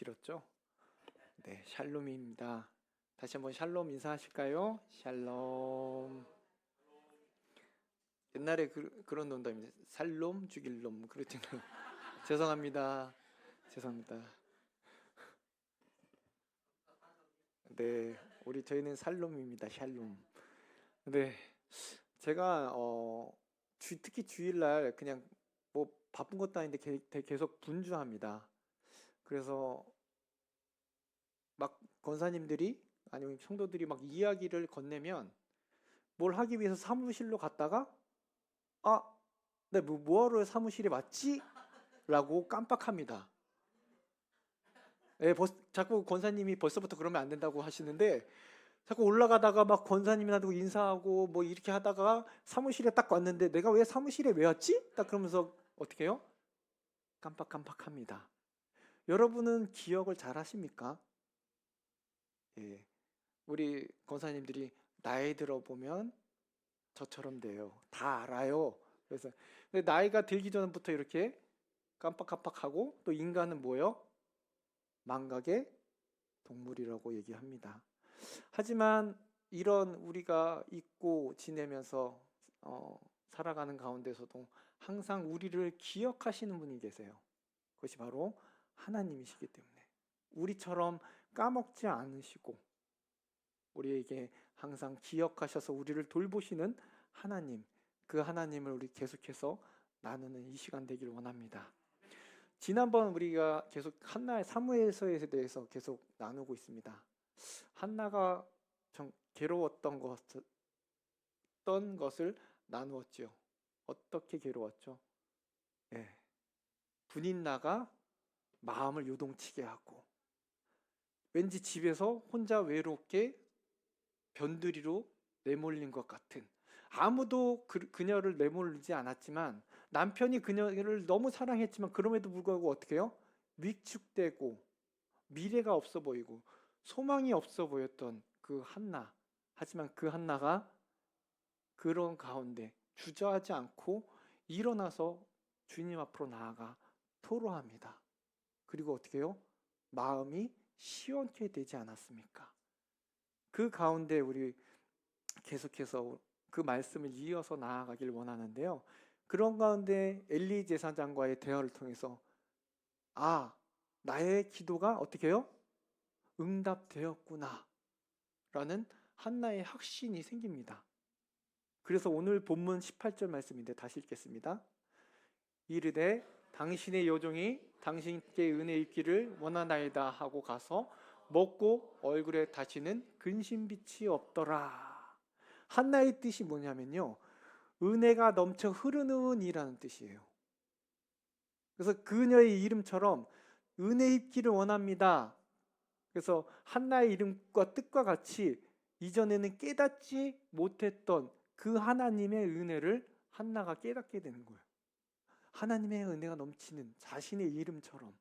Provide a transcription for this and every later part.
길었죠? 네, 샬롬입니다. 다시 한번 샬롬 인사하실까요? 샬롬. 옛날에 그런 농담입니다. 살롬 죽일 놈 그랬잖아요. 죄송합니다. 죄송합니다. 네, 저희는 살롬입니다. 샬롬. 네, 제가 특히 주일날 그냥 뭐 바쁜 것도 아닌데 계속 분주합니다. 그래서 막 권사님들이 아니면 성도들이 막 이야기를 건네면 뭘 하기 위해서 사무실로 갔다가 아, 네, 뭐하러 사무실에 왔지? 라고 깜빡합니다. 예, 자꾸 권사님이 벌써부터 그러면 안 된다고 하시는데 자꾸 올라가다가 막 권사님이라고 인사하고 뭐 이렇게 하다가 사무실에 딱 왔는데 내가 왜 사무실에 왜 왔지? 딱 그러면서 어떻게 해요? 깜빡깜빡합니다. 여러분은 기억을 잘 하십니까? 예, 우리 권사님들이 나이 들어보면 저처럼 돼요. 다 알아요. 그래서 근데 나이가 들기 전부터 이렇게 깜빡깜빡하고 또 인간은 뭐예요? 망각의 동물이라고 얘기합니다. 하지만 이런 우리가 잊고 지내면서 살아가는 가운데서도 항상 우리를 기억하시는 분이 계세요. 그것이 바로 하나님이시기 때문에 우리처럼 까먹지 않으시고 우리에게 항상 기억하셔서 우리를 돌보시는 하나님, 그 하나님을 우리 계속해서 나누는 이 시간 되길 원합니다. 지난번 우리가 계속 한나의 사무엘서에 대해서 계속 나누고 있습니다. 한나가 좀 괴로웠던 것을 나누었죠. 어떻게 괴로웠죠? 예. 분인나가 마음을 요동치게 하고 왠지 집에서 혼자 외롭게 변두리로 내몰린 것 같은, 아무도 그녀를 내몰지 않았지만 남편이 그녀를 너무 사랑했지만 그럼에도 불구하고 어떻게 해요? 위축되고 미래가 없어 보이고 소망이 없어 보였던 그 한나. 하지만 그 한나가 그런 가운데 주저하지 않고 일어나서 주님 앞으로 나아가 토로합니다. 그리고 어떻게 해요? 마음이 시원케 되지 않았습니까? 그 가운데 우리 계속해서 그 말씀을 이어서 나아가길 원하는데요. 그런 가운데 엘리 제사장과의 대화를 통해서 나의 기도가 어떻게 해요? 응답되었구나 라는 한나의 확신이 생깁니다. 그래서 오늘 본문 18절 말씀인데 다시 읽겠습니다. 이르되 당신의 여종이 당신께 은혜 입기를 원하나이다 하고 가서 먹고 얼굴에 다시는 근심빛이 없더라. 한나의 뜻이 뭐냐면요, 은혜가 넘쳐 흐르는 이라는 뜻이에요. 그래서 그녀의 이름처럼 은혜 입기를 원합니다. 그래서 한나의 이름과 뜻과 같이 이전에는 깨닫지 못했던 그 하나님의 은혜를 한나가 깨닫게 되는 거예요. 하나님의 은혜가 넘치는 자신의 이름처럼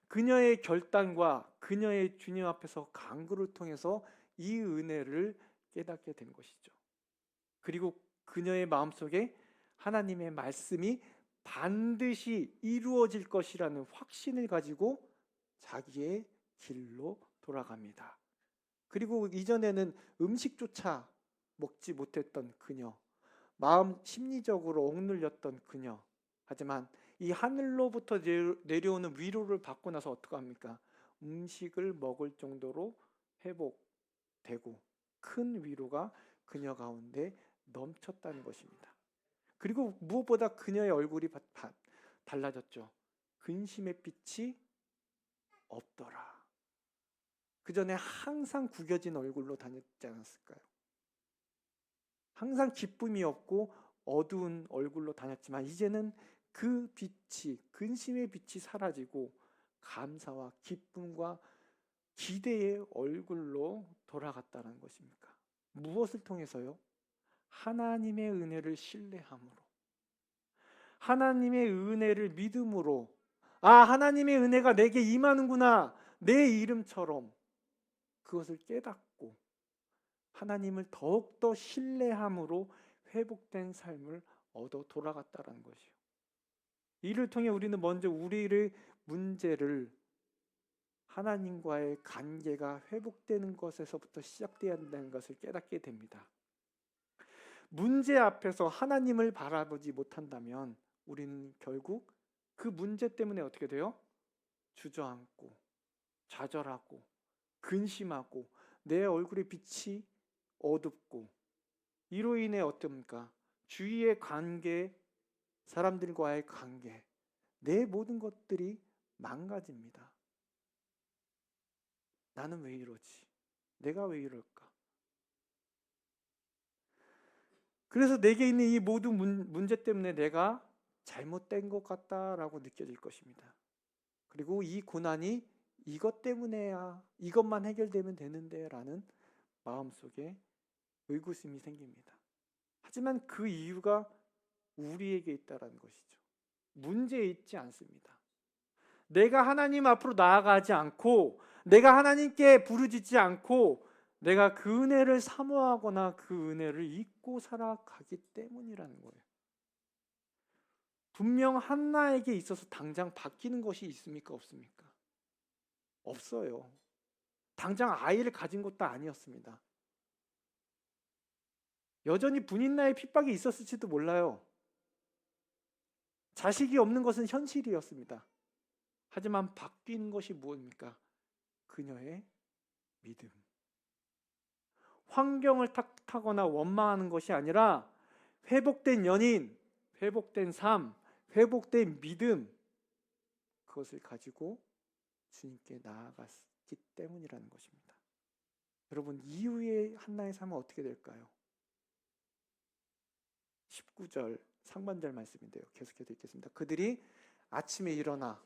그녀의 결단과 그녀의 주님 앞에서 간구를 통해서 이 은혜를 깨닫게 된 것이죠. 그리고 그녀의 마음속에 하나님의 말씀이 반드시 이루어질 것이라는 확신을 가지고 자기의 길로 돌아갑니다. 그리고 이전에는 음식조차 먹지 못했던 그녀, 마음 심리적으로 억눌렸던 그녀, 하지만 이 하늘로부터 내려오는 위로를 받고 나서 어떡합니까? 음식을 먹을 정도로 회복되고 큰 위로가 그녀 가운데 넘쳤다는 것입니다. 그리고 무엇보다 그녀의 얼굴이 달라졌죠. 근심의 빛이 없더라. 그 전에 항상 구겨진 얼굴로 다녔지 않았을까요? 항상 기쁨이 없고 어두운 얼굴로 다녔지만 이제는 그 빛이, 근심의 빛이 사라지고 감사와 기쁨과 기대의 얼굴로 돌아갔다는 것입니까? 무엇을 통해서요? 하나님의 은혜를 신뢰함으로, 하나님의 은혜를 믿음으로, 하나님의 은혜가 내게 임하는구나, 내 이름처럼 그것을 깨닫고 하나님을 더욱더 신뢰함으로 회복된 삶을 얻어 돌아갔다는 것이요. 이를 통해 우리는 먼저 우리의 문제를 하나님과의 관계가 회복되는 것에서부터 시작돼야 한다는 것을 깨닫게 됩니다. 문제 앞에서 하나님을 바라보지 못한다면 우리는 결국 그 문제 때문에 어떻게 돼요? 주저앉고 좌절하고 근심하고 내 얼굴의 빛이 어둡고, 이로 인해 어떻습니까? 주위의 관계, 사람들과의 관계, 내 모든 것들이 망가집니다. 나는 왜 이러지? 내가 왜 이럴까? 그래서 내게 있는 이 모든 문제 때문에 내가 잘못된 것 같다라고 느껴질 것입니다. 그리고 이 고난이 이것 때문에야, 이것만 해결되면 되는데 라는 마음속에 의구심이 생깁니다. 하지만 그 이유가 우리에게 있다는 것이죠. 문제에 있지 않습니다. 내가 하나님 앞으로 나아가지 않고, 내가 하나님께 부르짖지 않고, 내가 그 은혜를 사모하거나 그 은혜를 잊고 살아가기 때문이라는 거예요. 분명 한나에게 있어서 당장 바뀌는 것이 있습니까? 없습니까? 없어요. 당장 아이를 가진 것도 아니었습니다. 여전히 분인나의 핍박이 있었을지도 몰라요. 자식이 없는 것은 현실이었습니다. 하지만 바뀐 것이 무엇입니까? 그녀의 믿음. 환경을 탓하거나 원망하는 것이 아니라 회복된 연인, 회복된 삶, 회복된 믿음, 그것을 가지고 주님께 나아갔기 때문이라는 것입니다. 여러분, 이후에 한나의 삶은 어떻게 될까요? 19절 상반절 말씀인데요. 계속해서 읽겠습니다. 그들이 아침에 일어나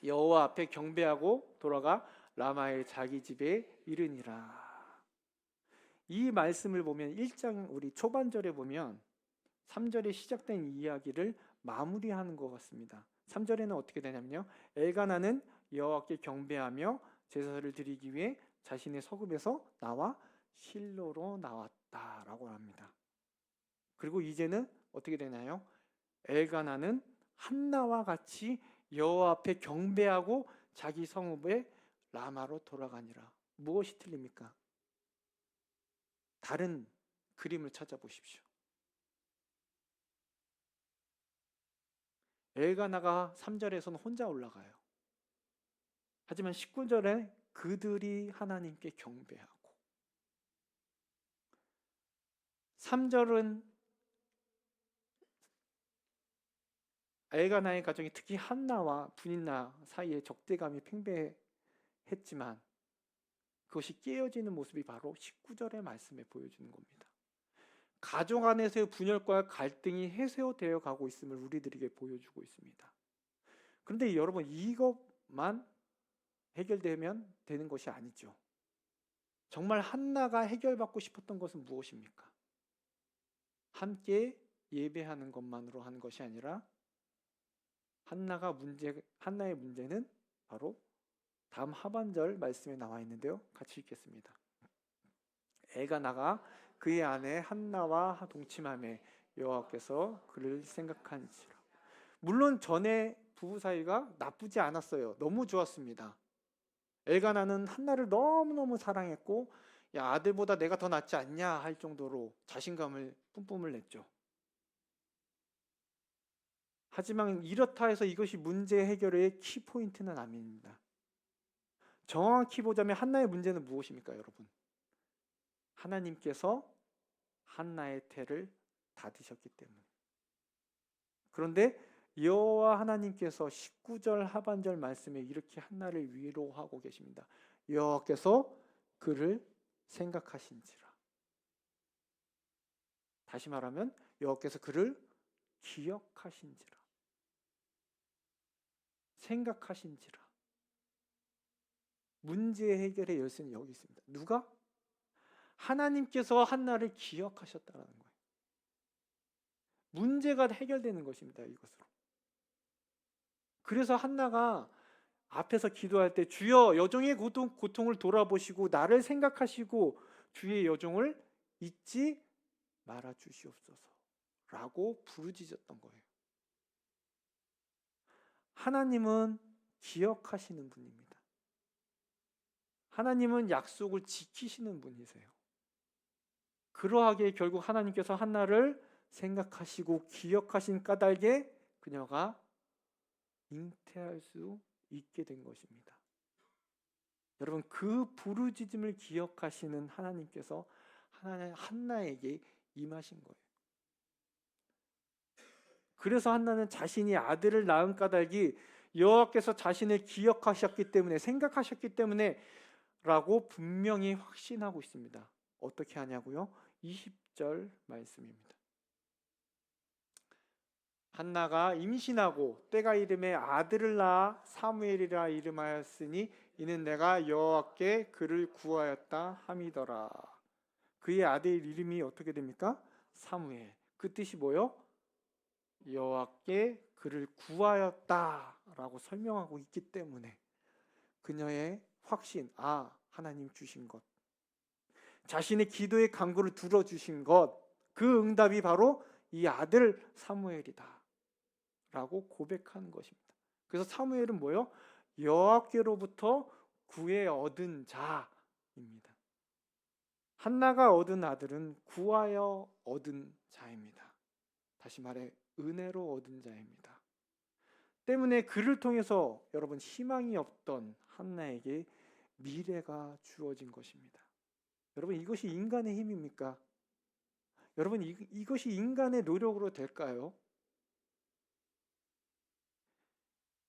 여호와 앞에 경배하고 돌아가 라마의 자기 집에 이르니라. 이 말씀을 보면 1장 우리 초반절에 보면 3절에 시작된 이야기를 마무리하는 것 같습니다. 3절에는 어떻게 되냐면요, 엘가나는 여호와께 경배하며 제사를 드리기 위해 자신의 서급에서 나와 실로로 나왔다라고 합니다. 그리고 이제는 어떻게 되나요? 엘가나는 한나와 같이 여호와 앞에 경배하고 자기 성읍에 라마로 돌아가니라. 무엇이 틀립니까? 다른 그림을 찾아보십시오. 엘가나가 3절에서는 혼자 올라가요. 하지만 19절에 그들이 하나님께 경배하고, 3절은 엘가나의 가정이 특히 한나와 분인나 사이에 적대감이 팽배했지만 그것이 깨어지는 모습이 바로 19절의 말씀에 보여주는 겁니다. 가정 안에서의 분열과 갈등이 해소되어 가고 있음을 우리들에게 보여주고 있습니다. 그런데 여러분, 이것만 해결되면 되는 것이 아니죠. 정말 한나가 해결받고 싶었던 것은 무엇입니까? 함께 예배하는 것만으로 하는 것이 아니라 한나의 문제는 바로 다음 하반절 말씀에 나와 있는데요. 같이 읽겠습니다. 엘가나가 그의 아내 한나와 동침하며 여호와께서 그를 생각한지라. 물론 전에 부부 사이가 나쁘지 않았어요. 너무 좋았습니다. 엘가나는 한나를 너무너무 사랑했고, 야, 아들보다 내가 더 낫지 않냐 할 정도로 자신감을 뿜뿜을 냈죠. 하지만 이렇다 해서 이것이 문제 해결의 키포인트는 아닙니다. 정확히 보자면 한나의 문제는 무엇입니까, 여러분? 하나님께서 한나의 태를 닫으셨기 때문에. 그런데 여호와 하나님께서 19절 하반절 말씀에 이렇게 한나를 위로하고 계십니다. 여호와께서 그를 생각하신지라. 다시 말하면 여호와께서 그를 기억하신지라, 생각하신지라. 문제 해결의 열쇠는 여기 있습니다. 누가? 하나님께서 한나를 기억하셨다는 거예요. 문제가 해결되는 것입니다, 이것으로. 그래서 한나가 앞에서 기도할 때 주여 여종의 고통을 돌아보시고 나를 생각하시고 주의 여종을 잊지 말아 주시옵소서 라고 부르짖었던 거예요. 하나님은 기억하시는 분입니다. 하나님은 약속을 지키시는 분이세요. 그러하게 결국 하나님께서 한나를 생각하시고 기억하신 까닭에 그녀가 잉태할 수 있게 된 것입니다. 여러분, 그 부르짖음을 기억하시는 하나님께서 한나에게 임하신 거예요. 그래서 한나는 자신이 아들을 낳은 까닭이 여호와께서 자신을 기억하셨기 때문에, 생각하셨기 때문에 라고 분명히 확신하고 있습니다. 어떻게 하냐고요? 20절 말씀입니다. 한나가 임신하고 때가 이름에 아들을 낳아 사무엘이라 이름하였으니 이는 내가 여호와께 그를 구하였다 함이더라. 그의 아들 이름이 어떻게 됩니까? 사무엘. 그 뜻이 뭐요? 여호와께 그를 구하였다라고 설명하고 있기 때문에 그녀의 확신, 하나님 주신 것, 자신의 기도의 간구를 들어주신 것, 그 응답이 바로 이 아들 사무엘이다 라고 고백하는 것입니다. 그래서 사무엘은 뭐요? 여호와께로부터 구해 얻은 자입니다. 한나가 얻은 아들은 구하여 얻은 자입니다. 다시 말해 은혜로 얻은 자입니다. 때문에 그를 통해서 여러분 희망이 없던 한나에게 미래가 주어진 것입니다. 여러분, 이것이 인간의 힘입니까? 여러분, 이것이 인간의 노력으로 될까요?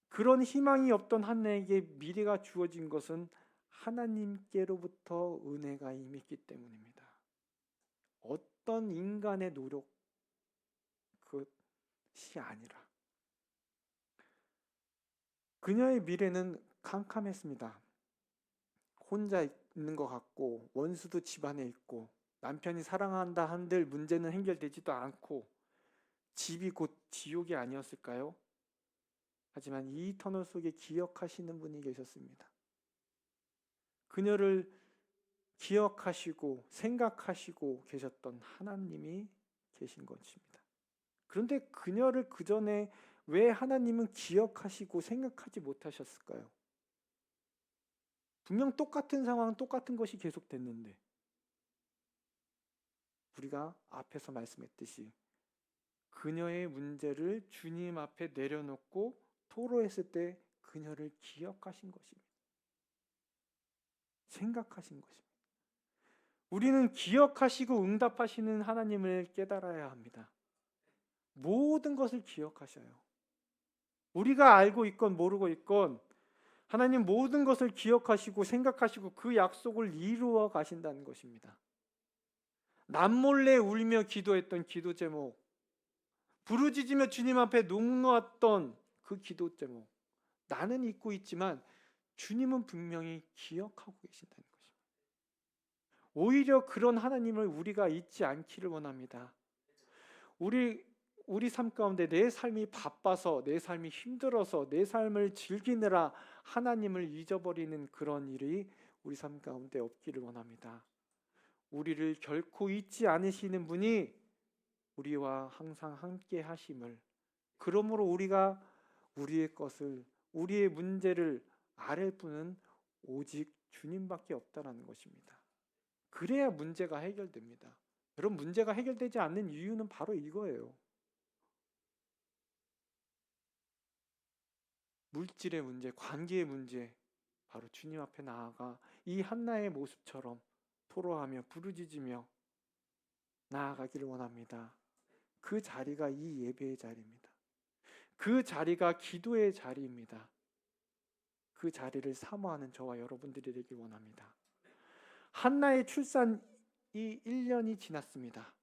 그런 희망이 없던 한나에게 미래가 주어진 것은 하나님께로부터 은혜가 임했기 때문입니다. 어떤 인간의 노력 그것이 아니라. 그녀의 미래는 캄캄했습니다. 혼자 있는 것 같고 원수도 집안에 있고 남편이 사랑한다 한들 문제는 해결되지도 않고 집이 곧 지옥이 아니었을까요? 하지만 이 터널 속에 기억하시는 분이 계셨습니다. 그녀를 기억하시고 생각하시고 계셨던 하나님이 계신 것입니다. 그런데 그녀를 그 전에 왜 하나님은 기억하시고 생각하지 못하셨을까요? 분명 똑같은 상황, 똑같은 것이 계속됐는데 우리가 앞에서 말씀했듯이 그녀의 문제를 주님 앞에 내려놓고 토로했을 때 그녀를 기억하신 것입니다. 생각하신 것입니다. 우리는 기억하시고 응답하시는 하나님을 깨달아야 합니다. 모든 것을 기억하셔요. 우리가 알고 있건 모르고 있건 하나님 모든 것을 기억하시고 생각하시고 그 약속을 이루어 가신다는 것입니다. 남몰래 울며 기도했던 기도 제목, 부르짖으며 주님 앞에 녹놓았던 그 기도 제목, 나는 잊고 있지만 주님은 분명히 기억하고 계신다는 것입니다. 오히려 그런 하나님을 우리가 잊지 않기를 원합니다. 우리 삶 가운데 내 삶이 바빠서, 내 삶이 힘들어서, 내 삶을 즐기느라 하나님을 잊어버리는 그런 일이 우리 삶 가운데 없기를 원합니다. 우리를 결코 잊지 않으시는 분이 우리와 항상 함께 하심을, 그러므로 우리가 우리의 것을, 우리의 문제를 아랠 분은 오직 주님밖에 없다는 것입니다. 그래야 문제가 해결됩니다. 여러분, 문제가 해결되지 않는 이유는 바로 이거예요. 물질의 문제, 관계의 문제, 바로 주님 앞에 나아가 이 한나의 모습처럼 토로하며 부르짖으며 나아가기를 원합니다. 그 자리가 이 예배의 자리입니다. 그 자리가 기도의 자리입니다. 그 자리를 사모하는 저와 여러분들이 되길 원합니다. 한나의 출산이 1년이 지났습니다.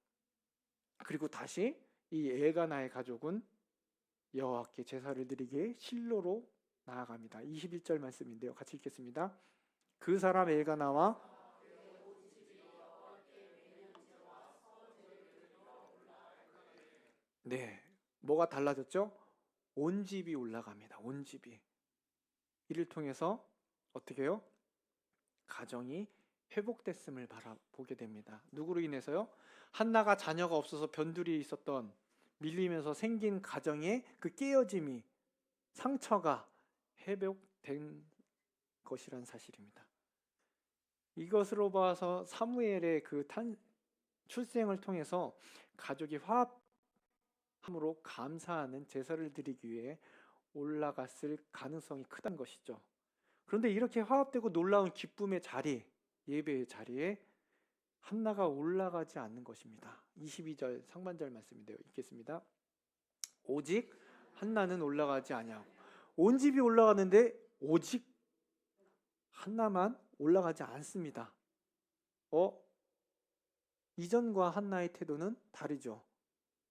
그리고 다시 이 엘가나의 가족은 여호와께 제사를 드리게 실로로 나아갑니다. 21절 말씀인데요. 같이 읽겠습니다. 그 사람 엘가나와 뭐가 달라졌죠? 온 집이 올라갑니다. 온 집이. 이를 통해서 어떻게 해요? 가정이 회복됐음을 보게 됩니다. 누구로 인해서요? 한나가 자녀가 없어서 변두리에 있었던, 밀리면서 생긴 가정의 그 깨어짐이, 상처가 회복된 것이란 사실입니다. 이것으로 봐서 사무엘의 그 출생을 통해서 가족이 화합함으로 감사하는 제사를 드리기 위해 올라갔을 가능성이 크다는 것이죠. 그런데 이렇게 화합되고 놀라운 기쁨의 자리, 예배의 자리에 한나가 올라가지 않는 것입니다. 22절 상반절 말씀인데요. 읽겠습니다. 오직 한나는 올라가지 아니하고 온 집이 올라가는데 오직 한나만 올라가지 않습니다. 이전과 한나의 태도는 다르죠.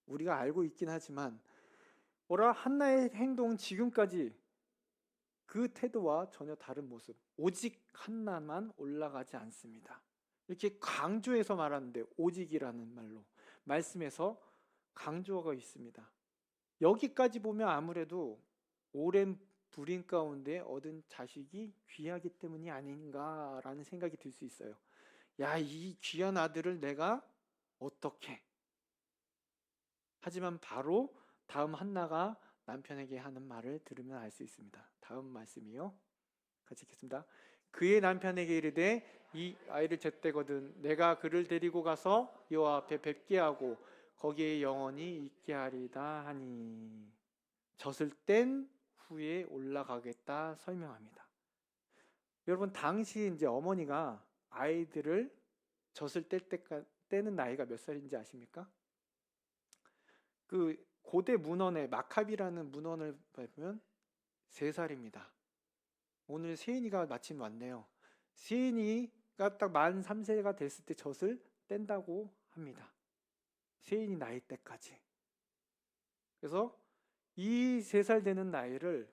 우리가 알고 있긴 하지만 한나의 행동은 지금까지 그 태도와 전혀 다른 모습. 오직 한나만 올라가지 않습니다. 이렇게 강조해서 말하는데 오직이라는 말로 말씀에서 강조가 있습니다. 여기까지 보면 아무래도 오랜 불임 가운데 얻은 자식이 귀하기 때문이 아닌가라는 생각이 들 수 있어요. 야, 이 귀한 아들을 내가 어떻게? 하지만 바로 다음 한나가 남편에게 하는 말을 들으면 알 수 있습니다. 다음 말씀이요. 같이 읽겠습니다. 그의 남편에게 이르되 이 아이를 젖대거든 내가 그를 데리고 가서 여호와 앞에 뵙게 하고 거기에 영원히 있게 하리다 하니 젖을 뗀 후에 올라가겠다 설명합니다. 여러분 당시 이제 어머니가 아이들을 젖을 때는 나이가 몇 살인지 아십니까? 그 고대 문헌에 마카비라는 문헌을 보면 3살입니다. 오늘 세인이가 마침 왔네요. 세인이가 딱 만 3세가 됐을 때 젖을 뗀다고 합니다. 세인이 나이 때까지. 그래서 이 3살 되는 나이를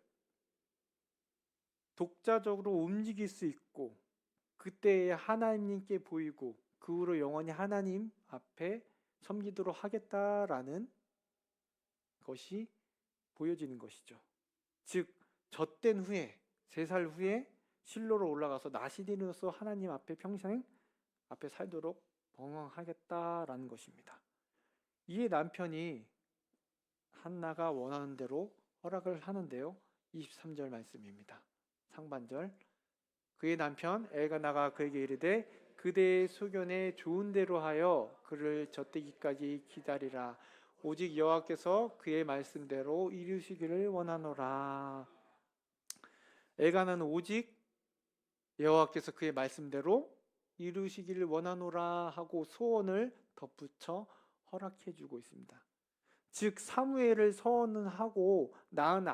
독자적으로 움직일 수 있고 그때 하나님께 보이고 그 후로 영원히 하나님 앞에 섬기도록 하겠다라는 것이 보여지는 것이죠. 즉 젖된 후에 3살 후에 실로로 올라가서 나시린으로서 하나님 앞에 평생 앞에 살도록 봉헌하겠다라는 것입니다. 이에 남편이 한나가 원하는 대로 허락을 하는데요. 23절 말씀입니다. 상반절. 그의 남편 엘가나가 그에게 이르되 그대의 소견에 좋은 대로 하여 그를 젖대기까지 기다리라. 오직 여호와께서 그의 말씀대로 이루시기를 원하노라. 엘가나는 오직 여호와께서 그의 말씀대로 이루시기를 원하노라 하고 소원을 덧붙여 허락해 주고 있습니다. 즉 사무엘을 서원하고 낳은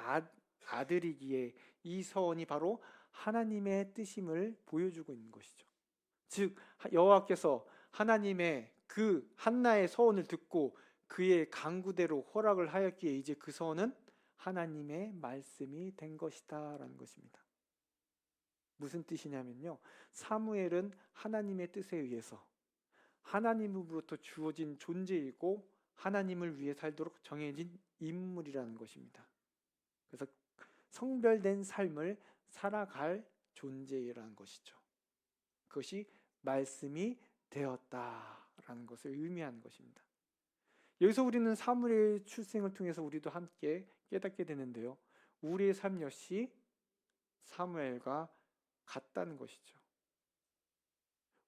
아들이기에 이 서원이 바로 하나님의 뜻임을 보여주고 있는 것이죠. 즉 여호와께서 하나님의 그 한나의 서원을 듣고 그의 간구대로 허락을 하였기에 이제 그 서원은 하나님의 말씀이 된 것이다 라는 것입니다. 무슨 뜻이냐면요, 사무엘은 하나님의 뜻에 의해서 하나님으로부터 주어진 존재이고 하나님을 위해 살도록 정해진 인물이라는 것입니다. 그래서 성별된 삶을 살아갈 존재라는 것이죠. 그것이 말씀이 되었다라는 것을 의미하는 것입니다. 여기서 우리는 사무엘의 출생을 통해서 우리도 함께 깨닫게 되는데요. 우리의 삶 역시 사무엘과 같다는 것이죠.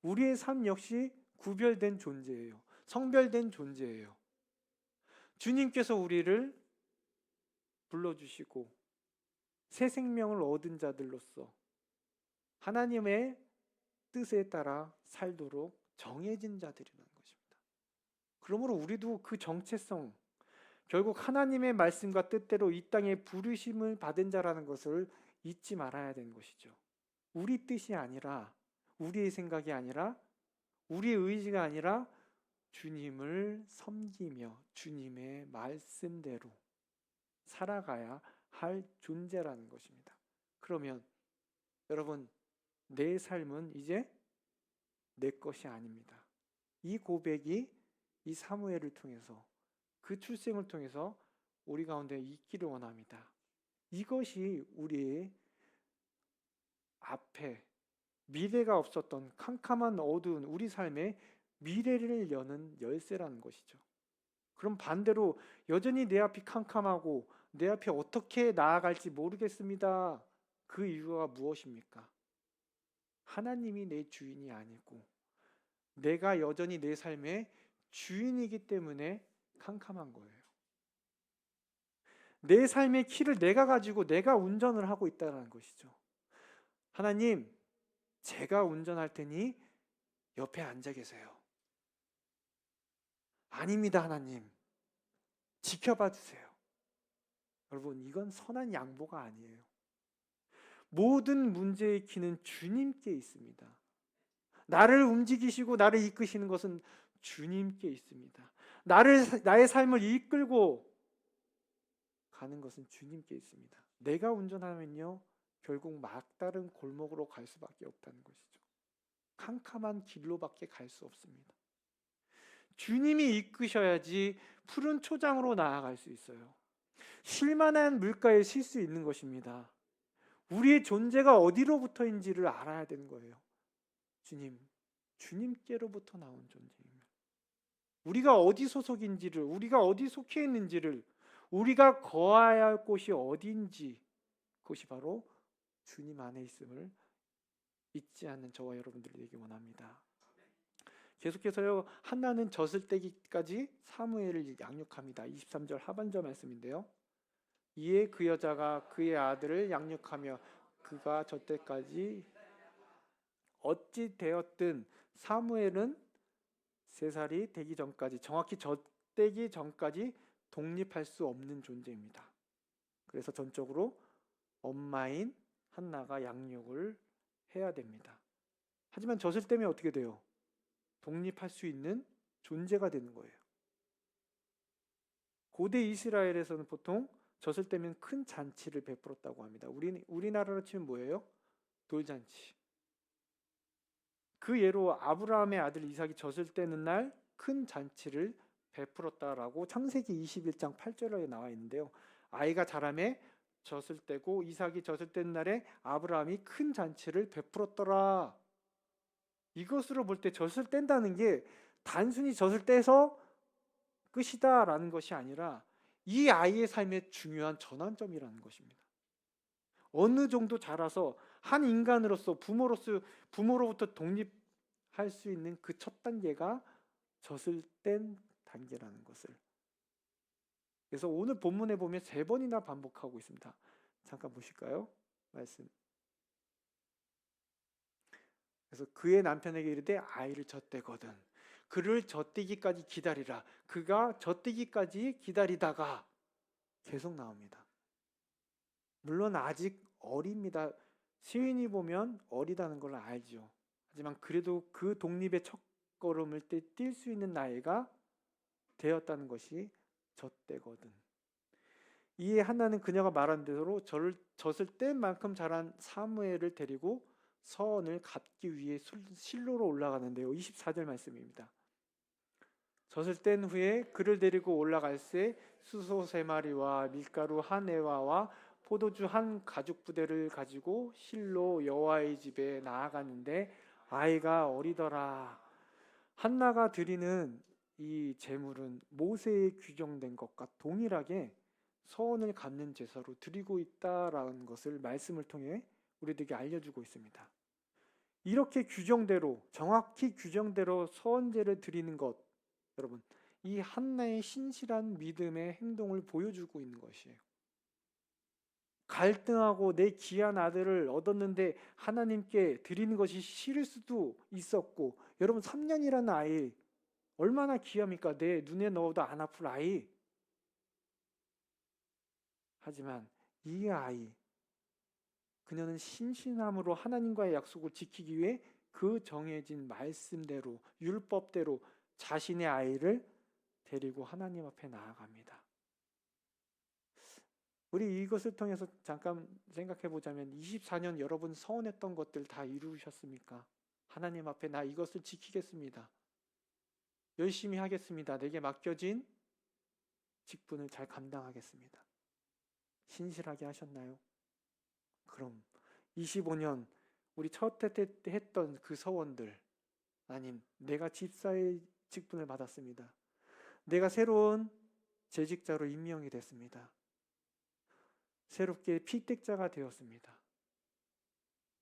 우리의 삶 역시 구별된 존재예요. 성별된 존재예요. 주님께서 우리를 불러주시고 새 생명을 얻은 자들로서 하나님의 뜻에 따라 살도록 정해진 자들이라는 것입니다. 그러므로 우리도 그 정체성, 결국 하나님의 말씀과 뜻대로 이 땅에 부르심을 받은 자라는 것을 잊지 말아야 되는 것이죠. 우리 뜻이 아니라, 우리의 생각이 아니라, 우리의 의지가 아니라 주님을 섬기며 주님의 말씀대로 살아가야 할 존재라는 것입니다. 그러면 여러분, 내 삶은 이제 내 것이 아닙니다. 이 고백이 이 사무엘을 통해서 그 출생을 통해서 우리 가운데 있기를 원합니다. 이것이 우리의 앞에 미래가 없었던 캄캄한 어두운 우리 삶의 미래를 여는 열쇠라는 것이죠. 그럼 반대로 여전히 내 앞이 캄캄하고 내 앞에 어떻게 나아갈지 모르겠습니다. 그 이유가 무엇입니까? 하나님이 내 주인이 아니고 내가 여전히 내 삶의 주인이기 때문에 캄캄한 거예요. 내 삶의 키를 내가 가지고 내가 운전을 하고 있다는 것이죠. 하나님, 제가 운전할 테니 옆에 앉아 계세요. 아닙니다, 하나님. 지켜봐 주세요. 여러분, 이건 선한 양보가 아니에요. 모든 문제의 키는 주님께 있습니다. 나를 움직이시고 나를 이끄시는 것은 주님께 있습니다. 나의 삶을 이끌고 가는 것은 주님께 있습니다. 내가 운전하면요, 결국 막다른 골목으로 갈 수밖에 없다는 것이죠. 캄캄한 길로밖에 갈 수 없습니다. 주님이 이끄셔야지 푸른 초장으로 나아갈 수 있어요. 쉴만한 물가에 쉴 수 있는 것입니다. 우리의 존재가 어디로부터인지를 알아야 되는 거예요. 주님께로부터 나온 존재입니다. 우리가 어디 소속인지를, 우리가 어디 속해 있는지를, 우리가 거해야 할 곳이 어디인지, 그것이 바로 주님 안에 있음을 잊지 않는 저와 여러분들이 되기 원합니다. 계속해서요, 한나는 젖을 떼기까지 사무엘을 양육합니다. 23절 하반절 말씀인데요. 이에 그 여자가 그의 아들을 양육하며 그가 젖때까지 어찌 되었든 사무엘은 3살이 되기 전까지, 정확히 젖되기 전까지 독립할 수 없는 존재입니다. 그래서 전적으로 엄마인 한나가 양육을 해야 됩니다. 하지만 젖을 떼면 어떻게 돼요? 독립할 수 있는 존재가 되는 거예요. 고대 이스라엘에서는 보통 젖을 떼면 큰 잔치를 베풀었다고 합니다. 우리나라로 치면 뭐예요? 돌잔치. 그 예로 아브라함의 아들 이삭이 젖을 떼는 날 큰 잔치를 베풀었다라고 창세기 21장 8절에 나와 있는데요. 아이가 자라매 젖을 떼고 이삭이 젖을 떼는 날에 아브라함이 큰 잔치를 베풀었더라. 이것으로 볼 때 젖을 뗀다는 게 단순히 젖을 떼서 끝이다라는 것이 아니라 이 아이의 삶의 중요한 전환점이라는 것입니다. 어느 정도 자라서 한 인간으로서 부모로부터 독립할 수 있는 그 첫 단계가 젖을 뗀 단계라는 것을. 그래서 오늘 본문에 보면 3번이나 반복하고 있습니다. 잠깐 보실까요? 말씀. 그래서 그의 남편에게 이르되 아이를 젖대거든 그를 젖대기까지 기다리라. 그가 젖대기까지 기다리다가 계속 나옵니다. 물론 아직 어립니다. 시인이 보면 어리다는 걸 알죠. 하지만 그래도 그 독립의 첫걸음을 뛸 수 있는 나이가 되었다는 것이 젖대거든. 이에 한나는 그녀가 말한 대로 젖을 뗀 만큼 자란 사무엘을 데리고 서원을 갚기 위해 실로로 올라가는데요. 24절 말씀입니다. 젖을 뗀 후에 그를 데리고 올라갈새 수소 3마리와 밀가루 1에바와 포도주 1가죽부대를 가지고 실로 여호와의 집에 나아가는데 아이가 어리더라. 한나가 드리는 이 제물은 모세에 규정된 것과 동일하게 서원을 갚는 제사로 드리고 있다라는 것을 말씀을 통해 우리들에게 알려주고 있습니다. 이렇게 정확히 규정대로 서원제를 드리는 것, 여러분, 이 한나의 신실한 믿음의 행동을 보여주고 있는 것이에요. 갈등하고 내 귀한 아들을 얻었는데 하나님께 드리는 것이 싫을 수도 있었고, 여러분 3년이라는 아이 얼마나 귀합니까? 내 눈에 넣어도 안 아플 아이. 하지만 이 아이, 그녀는 신실함으로 하나님과의 약속을 지키기 위해 그 정해진 말씀대로, 율법대로 자신의 아이를 데리고 하나님 앞에 나아갑니다. 우리 이것을 통해서 잠깐 생각해 보자면 24년 여러분 서원했던 것들 다 이루셨습니까? 하나님 앞에 나 이것을 지키겠습니다. 열심히 하겠습니다. 내게 맡겨진 직분을 잘 감당하겠습니다. 신실하게 하셨나요? 그럼 25년 우리 첫 했던 그 서원들, 아님 내가 집사의 직분을 받았습니다. 내가 새로운 재직자로 임명이 됐습니다. 새롭게 피택자가 되었습니다.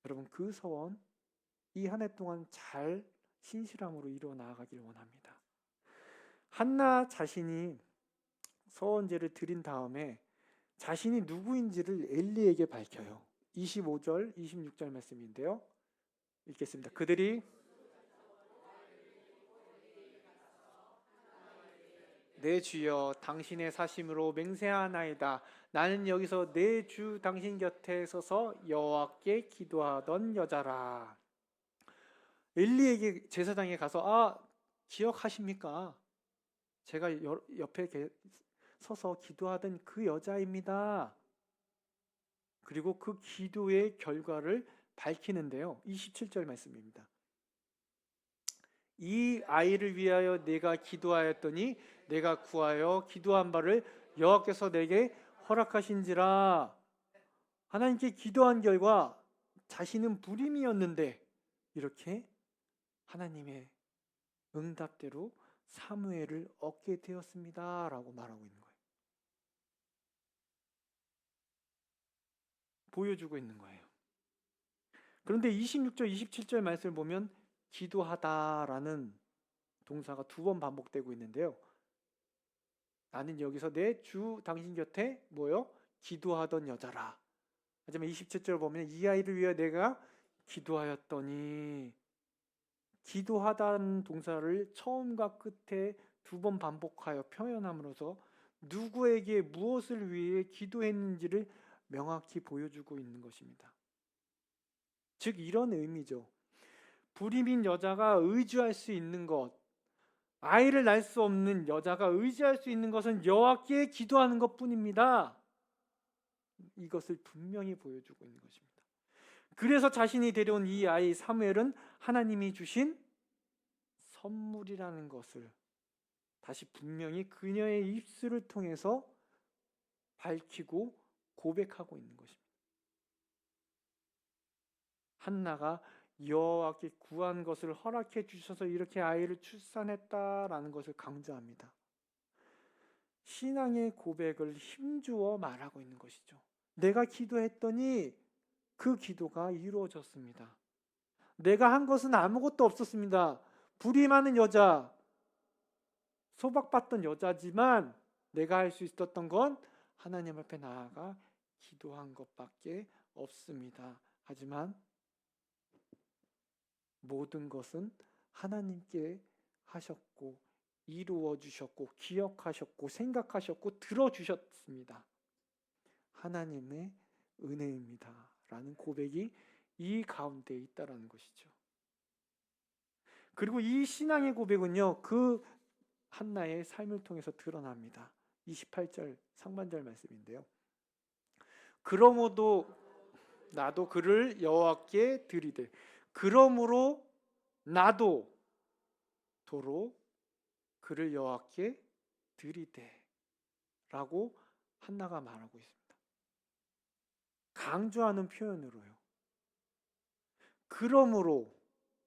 여러분 그 서원 이 한 해 동안 잘 신실함으로 이루어 나아가길 원합니다. 한나 자신이 서원제를 드린 다음에 자신이 누구인지를 엘리에게 밝혀요. 25절, 26절 말씀인데요. 읽겠습니다. 그들이 내 주여 당신의 사심으로 맹세하나이다. 나는 여기서 내 주 당신 곁에 서서 여호와께 기도하던 여자라. 엘리에게 제사장에 가서 기억하십니까? 제가 옆에 서서 기도하던 그 여자입니다. 그리고 그 기도의 결과를 밝히는데요. 27절 말씀입니다. 이 아이를 위하여 내가 기도하였더니 내가 구하여 기도한 바를 여호와께서 내게 허락하신지라. 하나님께 기도한 결과 자신은 불임이었는데 이렇게 하나님의 응답대로 사무엘을 얻게 되었습니다 라고 말하고 있는 거예요. 보여주고 있는 거예요. 그런데 26절 27절 말씀을 보면 기도하다라는 동사가 2번 반복되고 있는데요. 나는 여기서 내 주 당신 곁에 기도하던 여자라. 하지만 27절 보면 이 아이를 위해 내가 기도하였더니, 기도하다는 동사를 처음과 끝에 2번 반복하여 표현함으로써 누구에게 무엇을 위해 기도했는지를 명확히 보여주고 있는 것입니다. 즉 이런 의미죠. 불임인 여자가 의지할 수 있는 것, 아이를 낳을 수 없는 여자가 의지할 수 있는 것은 여호와께 기도하는 것뿐입니다. 이것을 분명히 보여주고 있는 것입니다. 그래서 자신이 데려온 이 아이 사무엘은 하나님이 주신 선물이라는 것을 다시 분명히 그녀의 입술을 통해서 밝히고 고백하고 있는 것입니다. 한나가 여호와께 구한 것을 허락해 주셔서 이렇게 아이를 출산했다라는 것을 강조합니다. 신앙의 고백을 힘주어 말하고 있는 것이죠. 내가 기도했더니 그 기도가 이루어졌습니다. 내가 한 것은 아무것도 없었습니다. 불임하는 여자, 소박받던 여자지만 내가 할 수 있었던 건 하나님 앞에 나아가 기도한 것밖에 없습니다. 하지만 모든 것은 하나님께 하셨고 이루어 주셨고 기억하셨고 생각하셨고 들어주셨습니다. 하나님의 은혜입니다 라는 고백이 이 가운데 있다라는 것이죠. 그리고 이 신앙의 고백은요, 그 한나의 삶을 통해서 드러납니다. 28절 상반절 말씀인데요. 그러므로 나도 그를 여호와께 드리되, 그러므로 나도 도로 그를 여호와께 드리되 라고 한나가 말하고 있습니다. 강조하는 표현으로요. 그러므로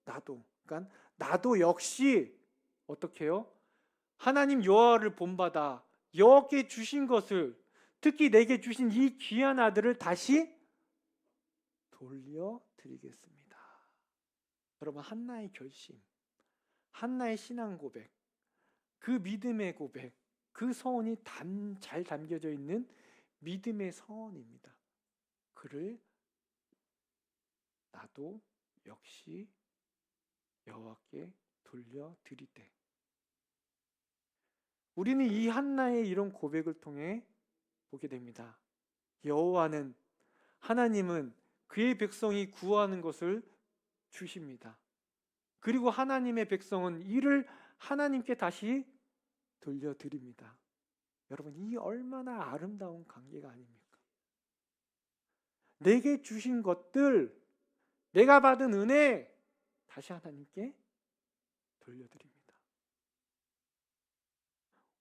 나도, 그러니까 나도 역시 어떻게 해요? 하나님 여호와를 본받아 여호와께 주신 것을, 특히 내게 주신 이 귀한 아들을 다시 돌려드리겠습니다. 여러분, 한나의 결심, 한나의 신앙 고백, 그 믿음의 고백, 그 서원이 잘 담겨져 있는 믿음의 서원입니다. 그를 나도 역시 여호와께 돌려드리되. 우리는 이 한나의 이런 고백을 통해 보게 됩니다. 여호와는, 하나님은 그의 백성이 구하는 것을 주십니다. 그리고 하나님의 백성은 이를 하나님께 다시 돌려드립니다. 여러분, 이 얼마나 아름다운 관계가 아닙니까? 내게 주신 것들, 내가 받은 은혜 다시 하나님께 돌려드립니다.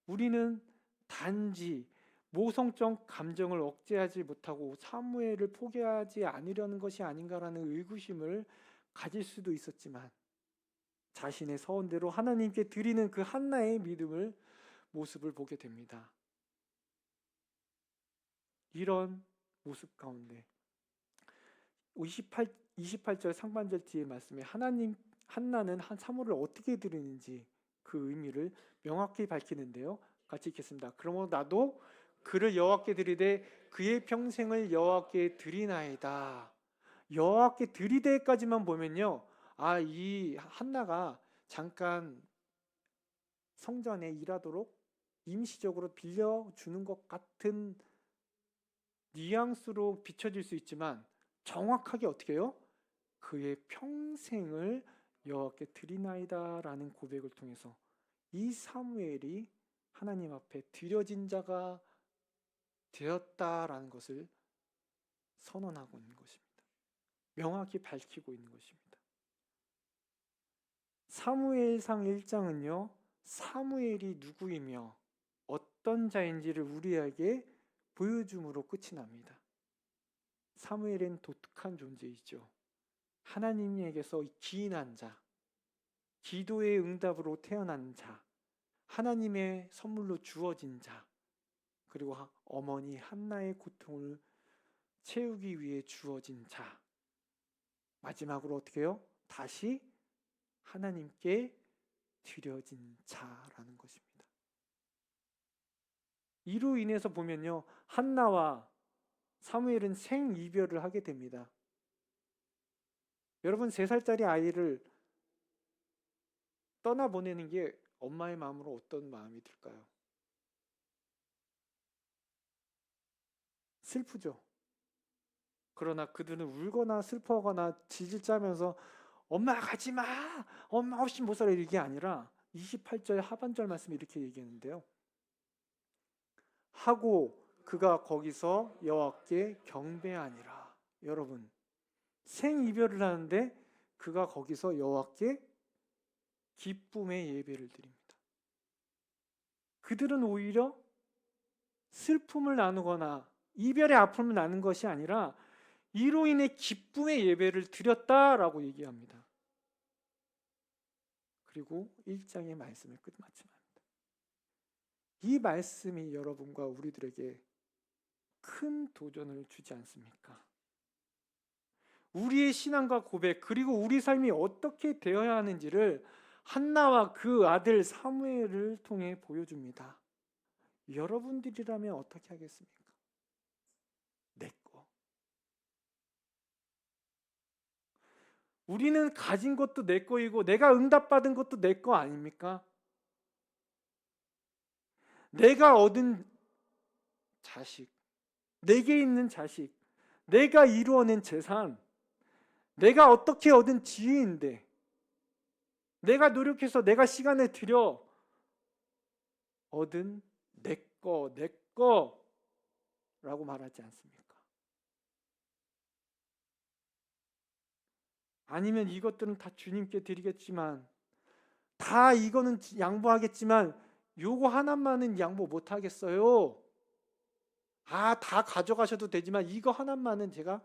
우리는 단지 모성적 감정을 억제하지 못하고 사무엘을 포기하지 않으려는 것이 아닌가라는 의구심을 가질 수도 있었지만, 자신의 서원대로 하나님께 드리는 그 한나의 믿음을 모습을 보게 됩니다. 이런 모습 가운데 28절 상반절 뒤에 말씀에 한나는 사물을 어떻게 드리는지 그 의미를 명확히 밝히는데요. 같이 읽겠습니다. 그러므로 나도 그를 여호와께 드리되 그의 평생을 여호와께 드리나이다. 여호와께 드리되까지만 보면요, 이 한나가 잠깐 성전에 일하도록 임시적으로 빌려주는 것 같은 뉘앙스로 비춰질 수 있지만, 정확하게 어떻게 해요? 그의 평생을 여호와께 드리나이다라는 고백을 통해서 이 사무엘이 하나님 앞에 드려진 자가 되었다라는 것을 선언하고 있는 것입니다. 명확히 밝히고 있는 것입니다. 사무엘상 1장은요, 사무엘이 누구이며 어떤 자인지를 우리에게 보여줌으로 끝이 납니다. 사무엘은 독특한 존재이죠. 하나님에게서 기인한 자, 기도의 응답으로 태어난 자, 하나님의 선물로 주어진 자, 그리고 어머니 한나의 고통을 채우기 위해 주어진 자, 마지막으로 어떻게 해요? 다시 하나님께 드려진 자라는 것입니다. 이로 인해서 보면요, 한나와 사무엘은 생이별을 하게 됩니다. 여러분, 3살짜리 아이를 떠나보내는 게 엄마의 마음으로 어떤 마음이 들까요? 슬프죠. 그러나 그들은 울거나 슬퍼하거나 지질 짜면서 엄마 가지마, 엄마 없이 못 살아, 이게 아니라 28절 하반절 말씀에 이렇게 얘기했는데요. 하고 그가 거기서 여호와께 경배하니라. 여러분, 생이별을 하는데 그가 거기서 여호와께 기쁨의 예배를 드립니다. 그들은 오히려 슬픔을 나누거나 이별의 아픔을 나눈 것이 아니라 이로 인해 기쁨의 예배를 드렸다라고 얘기합니다. 그리고 1장의 말씀을 끝마칩니다. 이 말씀이 여러분과 우리들에게 큰 도전을 주지 않습니까? 우리의 신앙과 고백, 그리고 우리 삶이 어떻게 되어야 하는지를 한나와 그 아들 사무엘을 통해 보여줍니다. 여러분들이라면 어떻게 하겠습니까? 내 거. 우리는 가진 것도 내 거이고 내가 응답받은 것도 내 거 아닙니까? 내가 얻은 자식, 내게 있는 자식, 내가 이루어낸 재산, 내가 어떻게 얻은 지혜인데, 내가 노력해서 내가 시간을 들여 얻은 내 거라고 말하지 않습니까? 아니면 이것들은 다 주님께 드리겠지만, 다 이거는 양보하겠지만 요거 하나만은 양보 못 하겠어요. 다 가져가셔도 되지만 이거 하나만은 제가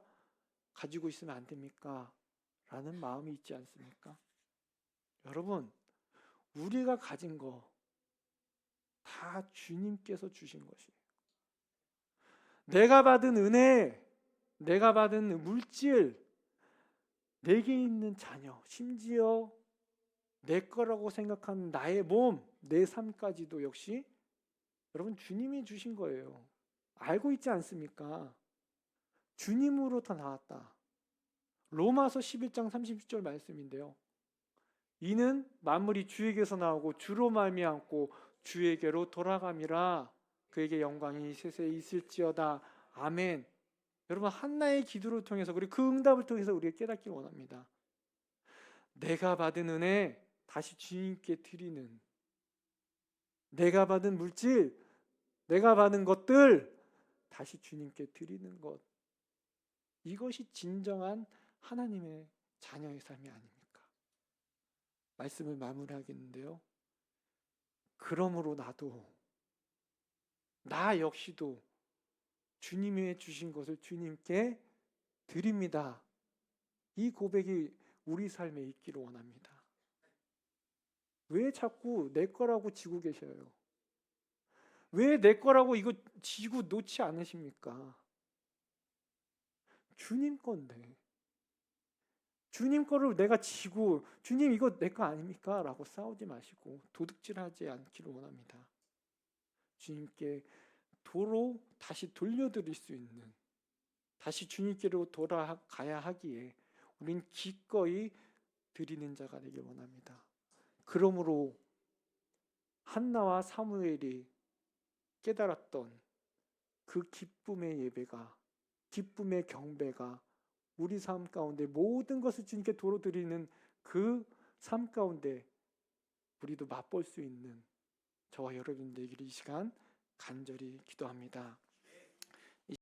가지고 있으면 안 됩니까? 라는 마음이 있지 않습니까? 여러분, 우리가 가진 거 다 주님께서 주신 것이에요. 내가 받은 은혜, 내가 받은 물질, 내게 있는 자녀, 심지어 내 거라고 생각하는 나의 몸, 내 삶까지도 역시 여러분 주님이 주신 거예요. 알고 있지 않습니까? 주님으로부터 나왔다. 로마서 11장 30절 말씀인데요. 이는 만물이 주에게서 나오고 주로 말미암고 주에게로 돌아감이라. 그에게 영광이 세세히 있을지어다. 아멘. 여러분, 한나의 기도를 통해서, 그리고 그 응답을 통해서 우리가 깨닫기 원합니다. 내가 받은 은혜 다시 주님께 드리는, 내가 받은 물질, 내가 받은 것들 다시 주님께 드리는 것, 이것이 진정한 하나님의 자녀의 삶이 아닙니까? 말씀을 마무리하겠는데요. 그러므로 나 역시도 주님이 주신 것을 주님께 드립니다. 이 고백이 우리 삶에 있기를 원합니다. 왜 자꾸 내 거라고 지고 계셔요? 왜 내 거라고 이거 지고 놓지 않으십니까? 주님 건데. 주님 거를 내가 지고 주님 이거 내 거 아닙니까? 라고 싸우지 마시고 도둑질하지 않기를 원합니다. 주님께 도로 다시 돌려드릴 수 있는, 다시 주님께로 돌아가야 하기에 우린 기꺼이 드리는 자가 되길 원합니다. 그러므로 한나와 사무엘이 깨달았던 그 기쁨의 예배가, 기쁨의 경배가 우리 삶 가운데 모든 것을 주님께 도로 드리는 그 삶 가운데 우리도 맛볼 수 있는 저와 여러분 되기를 이 시간 간절히 기도합니다.